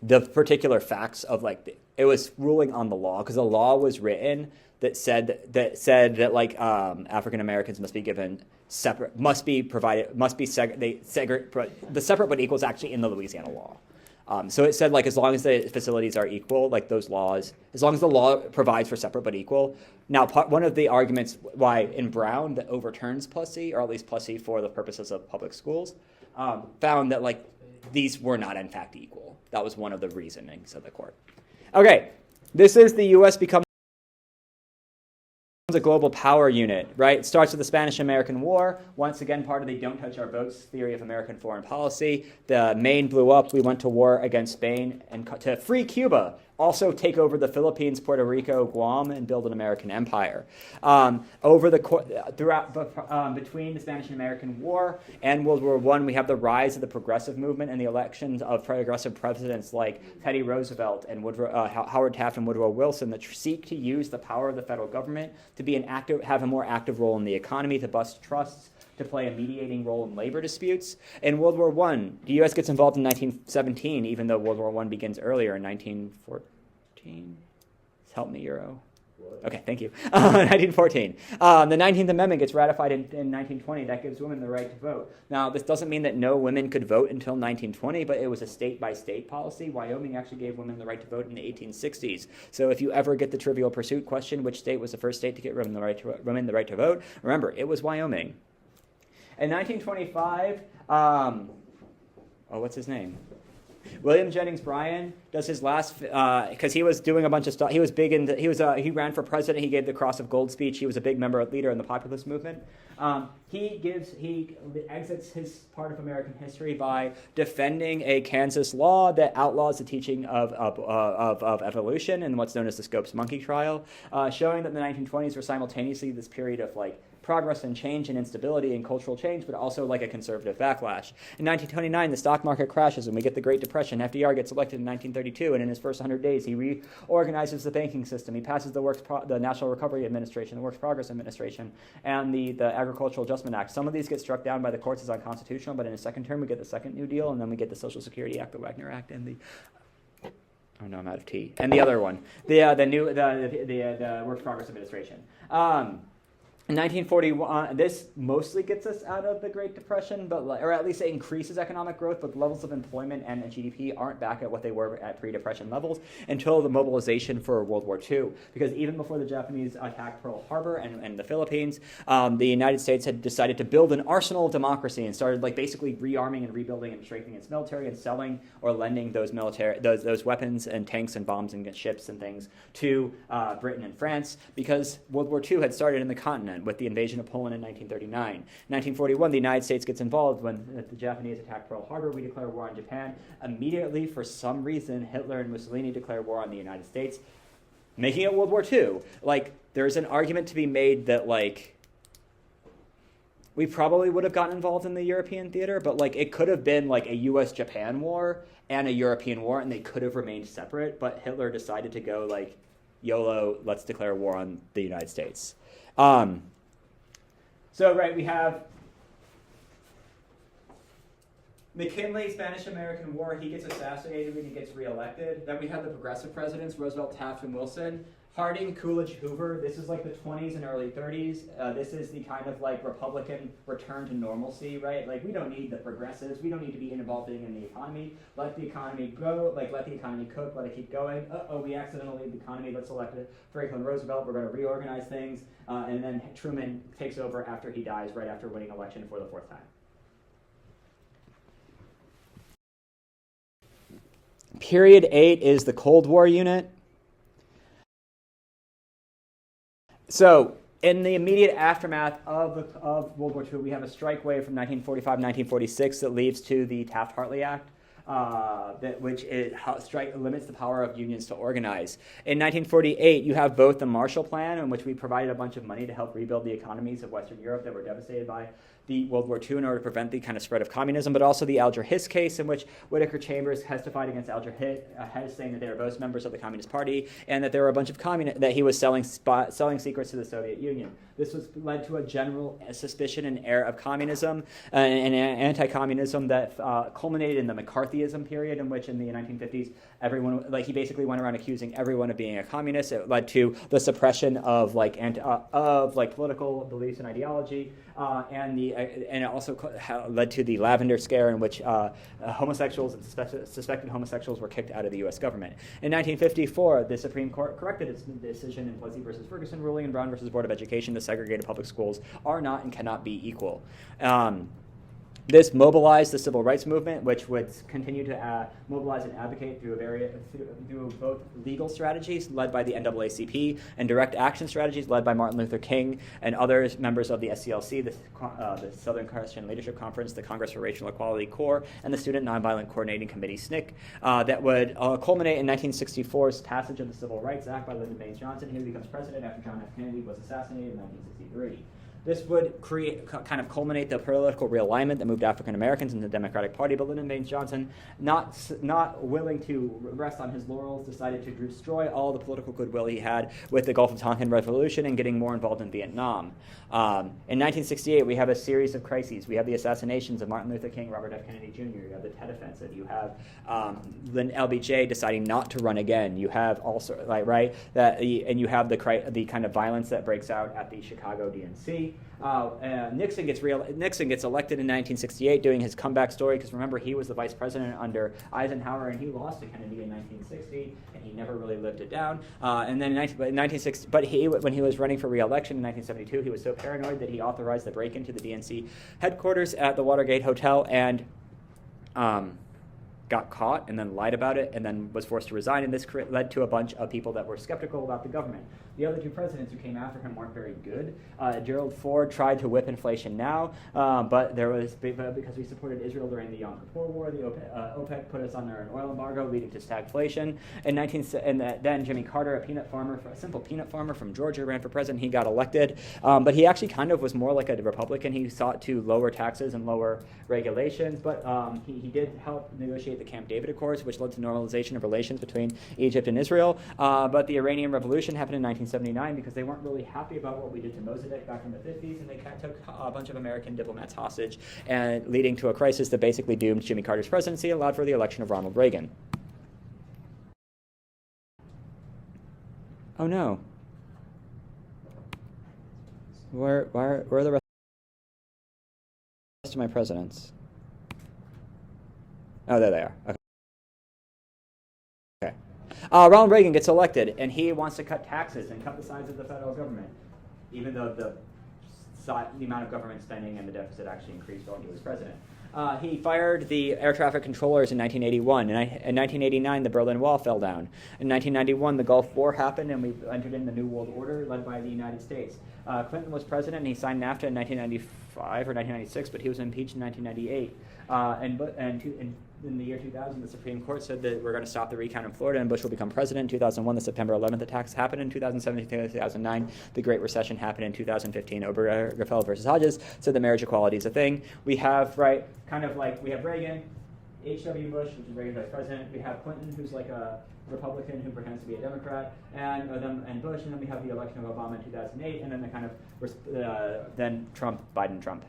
[SPEAKER 1] the particular facts of it was ruling on the law, because the law was written that said that like African Americans must be given separate, the separate but equal is actually in the Louisiana law. So it said, like, as long as the facilities are equal, like those laws, as long as the law provides for separate but equal. Now, one of the arguments why in Brown that overturns Plessy, or at least Plessy for the purposes of public schools, found that, like, these were not in fact equal. That was one of the reasonings of the court. Okay, this is the U.S. becomes a global power unit, right? It starts with the Spanish-American War. Once again, part of the don't touch our boats theory of American foreign policy. The Maine blew up. We went to war against Spain and to free Cuba, also take over the Philippines, Puerto Rico, Guam, and build an American empire. Between the Spanish and American War and World War I, we have the rise of the progressive movement and the elections of progressive presidents like Teddy Roosevelt and Howard Taft and Woodrow Wilson that seek to use the power of the federal government to have a more active role in the economy, to bust trusts, to play a mediating role in labor disputes. In World War I, the U.S. gets involved in 1917, even though World War I begins earlier in 1914. Help me, Euro. What? Okay, thank you. 1914. The 19th Amendment gets ratified in 1920. That gives women the right to vote. Now, this doesn't mean that no women could vote until 1920, but it was a state-by-state policy. Wyoming actually gave women the right to vote in the 1860s. So if you ever get the Trivial Pursuit question, which state was the first state to get women the right to vote, remember, it was Wyoming. In 1925, what's his name? William Jennings Bryan does his last, because he was doing a bunch of stuff. He was big in, he ran for president. He gave the Cross of Gold speech. He was a big leader in the populist movement. He exits his part of American history by defending a Kansas law that outlaws the teaching of evolution in what's known as the Scopes monkey trial, showing that the 1920s were simultaneously this period of progress and change and instability and cultural change, but also like a conservative backlash. In 1929, the stock market crashes and we get the Great Depression. FDR gets elected in 1932, and in his first 100 days, he reorganizes the banking system. He passes the National Recovery Administration, the Works Progress Administration, and the Agricultural Adjustment Act. Some of these get struck down by the courts as unconstitutional, but in his second term, we get the Second New Deal, and then we get the Social Security Act, the Wagner Act, and I'm out of tea. And the other one, the Works Progress Administration. In 1941, this mostly gets us out of the Great Depression, or at least it increases economic growth, but levels of employment and GDP aren't back at what they were at pre-Depression levels until the mobilization for World War II. Because even before the Japanese attacked Pearl Harbor and the Philippines, the United States had decided to build an arsenal of democracy and started basically rearming and rebuilding and strengthening its military and selling or lending those weapons and tanks and bombs and ships and things to Britain and France, because World War II had started in the continent with the invasion of Poland in 1939. In 1941, the United States gets involved when the Japanese attack Pearl Harbor. We declare war on Japan. Immediately, for some reason, Hitler and Mussolini declare war on the United States, making it World War II. There's an argument to be made that, we probably would have gotten involved in the European theater, but, it could have been, a U.S.-Japan war and a European war, and they could have remained separate, but Hitler decided to go, YOLO, let's declare war on the United States. We McKinley, Spanish-American War, he gets assassinated when he gets reelected. Then we have the progressive presidents, Roosevelt, Taft, and Wilson. Harding, Coolidge, Hoover, this is like the 20s and early 30s. This is the kind of like Republican return to normalcy, right? Like we don't need the progressives. We don't need to be involved in the economy. Let the economy go, like let the economy cook, let it keep going. Uh-oh, we accidentally leave the economy. Let's elect Franklin Roosevelt. We're going to reorganize things. And then Truman takes over after he dies, right after winning election for the 4th time. Period 8 is the Cold War unit. So, in the immediate aftermath of World War II, we have a strike wave from 1945-1946 that leads to the Taft-Hartley Act, which limits the power of unions to organize. In 1948, you have both the Marshall Plan, in which we provided a bunch of money to help rebuild the economies of Western Europe that were devastated by the World War II in order to prevent the kind of spread of communism, but also the Alger Hiss case, in which Whittaker Chambers testified against Alger Hiss, saying that they were both members of the Communist Party and that there were a bunch of that he was selling secrets to the Soviet Union. This led to a general suspicion and air of communism and anti-communism that culminated in the McCarthyism period, in which in the 1950s everyone, like he basically went around accusing everyone of being a communist. It led to the suppression of political beliefs and ideology, and it also led to the Lavender Scare, in which homosexuals and suspected homosexuals were kicked out of the U.S. government. In 1954, the Supreme Court corrected its decision in Plessy versus Ferguson, ruling in Brown versus Board of Education that segregated public schools are not and cannot be equal. This mobilized the civil rights movement, which would continue to mobilize and advocate through both legal strategies led by the NAACP and direct action strategies led by Martin Luther King and other members of the SCLC, the Southern Christian Leadership Conference, the Congress for Racial Equality Corps, and the Student Nonviolent Coordinating Committee, SNCC, that would culminate in 1964's passage of the Civil Rights Act by Lyndon Baines Johnson, who becomes president after John F. Kennedy was assassinated in 1963. This would kind of culminate the political realignment that moved African Americans into the Democratic Party, but Lyndon Baines Johnson, not willing to rest on his laurels, decided to destroy all the political goodwill he had with the Gulf of Tonkin Revolution and getting more involved in Vietnam. In 1968, we have a series of crises. We have the assassinations of Martin Luther King, Robert F. Kennedy Jr., you have the Tet Offensive, you have LBJ deciding not to run again, you have also, and you have the kind of violence that breaks out at the Chicago DNC. Nixon gets elected in 1968, doing his comeback story, because remember, he was the vice president under Eisenhower, and he lost to Kennedy in 1960, and he never really lived it down. And then when he was running for re-election in 1972, he was so paranoid that he authorized the break-in to the DNC headquarters at the Watergate Hotel and got caught and then lied about it and then was forced to resign, and this led to a bunch of people that were skeptical about the government. The other two presidents who came after him weren't very good. Gerald Ford tried to whip inflation now, but because we supported Israel during the Yom Kippur War, the OPEC put us under an oil embargo, leading to stagflation. Then Jimmy Carter, a simple peanut farmer from Georgia, ran for president. He got elected, but he actually kind of was more like a Republican. He sought to lower taxes and lower regulations, but he did help negotiate the Camp David Accords, which led to normalization of relations between Egypt and Israel. But the Iranian Revolution happened in 1979 because they weren't really happy about what we did to Mossadegh back in the 50s, and they took a bunch of American diplomats hostage, and leading to a crisis that basically doomed Jimmy Carter's presidency and allowed for the election of Ronald Reagan. Oh no. Where are the rest of my presidents? Oh, there they are. Okay. Ronald Reagan gets elected, and he wants to cut taxes and cut the size of the federal government, even though the amount of government spending and the deficit actually increased while he was president. He fired the air traffic controllers in 1981. In 1989, the Berlin Wall fell down. In 1991, the Gulf War happened, and we entered in the New World Order led by the United States. Clinton was president, and he signed NAFTA in 1995 or 1996, but he was impeached in 1998. In the year 2000, the Supreme Court said that we're going to stop the recount in Florida, and Bush will become president. In 2001, the September 11th attacks happened. In 2007 to 2009, the Great Recession happened. In 2015, Obergefell versus Hodges said that marriage equality is a thing. We have, we have Reagan, H.W. Bush, which is Reagan's vice president. We have Clinton, who's like a Republican who pretends to be a Democrat, and Bush, and then we have the election of Obama in 2008, and then then Trump, Biden, Trump.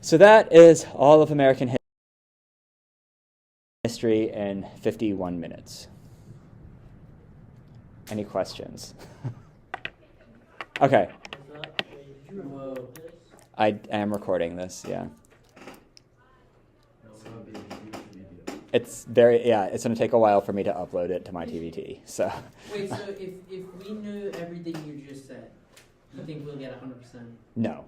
[SPEAKER 1] So that is all of American history in 51 minutes. Any questions? Okay.
[SPEAKER 3] Did you record this?
[SPEAKER 1] I am recording this, yeah.
[SPEAKER 2] It's gonna be a YouTube video.
[SPEAKER 1] It's it's going to take a while for me to upload it to my TVT, so.
[SPEAKER 5] Wait, so if we knew everything you just said, you think we'll get 100%?
[SPEAKER 1] No.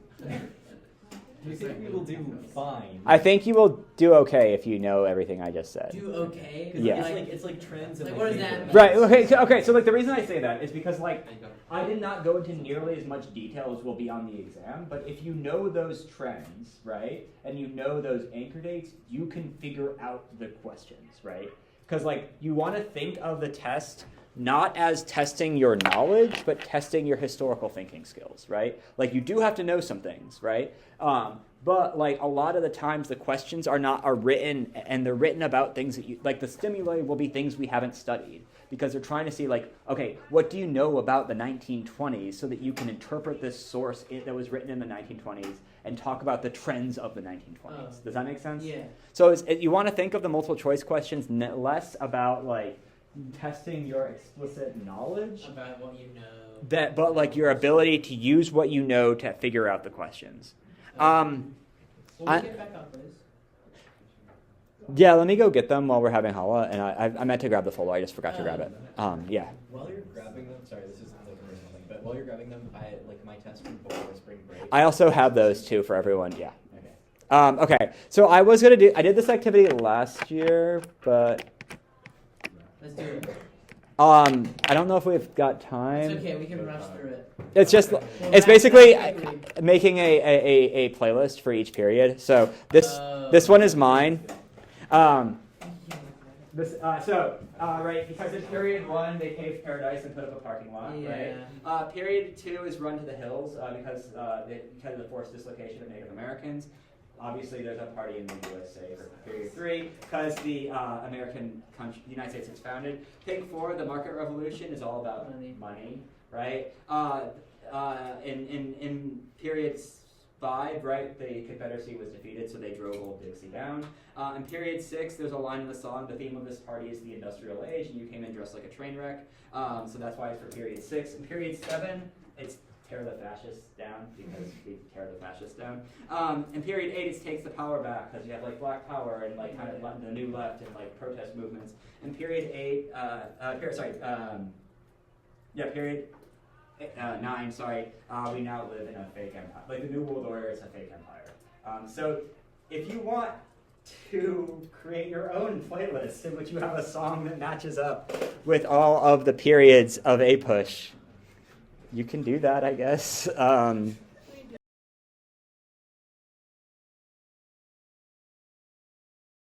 [SPEAKER 7] You think we will do fine?
[SPEAKER 1] I think you will do okay if you know everything I just said.
[SPEAKER 5] Do okay?
[SPEAKER 1] Yeah.
[SPEAKER 7] It's like trends.
[SPEAKER 5] Like,
[SPEAKER 7] and
[SPEAKER 5] what does that mean?
[SPEAKER 1] Right, okay, so like the reason I say that is because like I did not go into nearly as much detail as will be on the exam, but if you know those trends, right, and you know those anchor dates, you can figure out the questions, right? Because like you want to think of the test not as testing your knowledge, but testing your historical thinking skills, right? Like you do have to know some things, right? But like a lot of the times the questions are written, and they're written about things that you, like the stimuli will be things we haven't studied, because they're trying to see like, okay, what do you know about the 1920s so that you can interpret this source that was written in the 1920s and talk about the trends of the 1920s. Does that make sense?
[SPEAKER 5] Yeah.
[SPEAKER 1] So you want to think of the multiple choice questions less about like testing your explicit knowledge,
[SPEAKER 5] About what you know.
[SPEAKER 1] but like your ability to use what you know to figure out the questions.
[SPEAKER 5] Will we get back up, please?
[SPEAKER 1] Yeah, let me go get them while we're having Hala, and I meant to grab the folder, I just forgot to grab it. Yeah.
[SPEAKER 7] While you're grabbing them, sorry, this is like a personal thing, but while you're grabbing them, I like my test from before spring break.
[SPEAKER 1] I also have those too for everyone, yeah. Okay, so I did this activity last year, but
[SPEAKER 5] Let's do it.
[SPEAKER 1] I don't know if we've got time.
[SPEAKER 5] It's okay, we can rush through it.
[SPEAKER 1] It's just,
[SPEAKER 5] Well,
[SPEAKER 1] it's basically
[SPEAKER 5] that's
[SPEAKER 1] making a playlist for each period. So this one is mine. Right, because in period 1 they paved paradise and put up a parking lot,
[SPEAKER 5] Yeah.
[SPEAKER 1] right? Period 2 is run to the hills because of the forced dislocation of Native Americans. Obviously, there's a party in the USA for period 3 because the the United States was founded. Thing 4, the market revolution, is all about money, right? In period 5, right, the Confederacy was defeated, so they drove Old Dixie down. In period 6, there's a line in the song, the theme of this party is the industrial age, and you came in dressed like a train wreck. So that's why it's for period 6. In period 7, it's tear the fascists down, because we tear the fascists down. In period 8, it takes the power back, because you have like Black Power and like kind of the New Left and like protest movements. In period 9, we now live in a fake empire. Like the New World Order is a fake empire. So if you want to create your own playlist in which you have a song that matches up with all of the periods of APUSH, you can do that, I guess.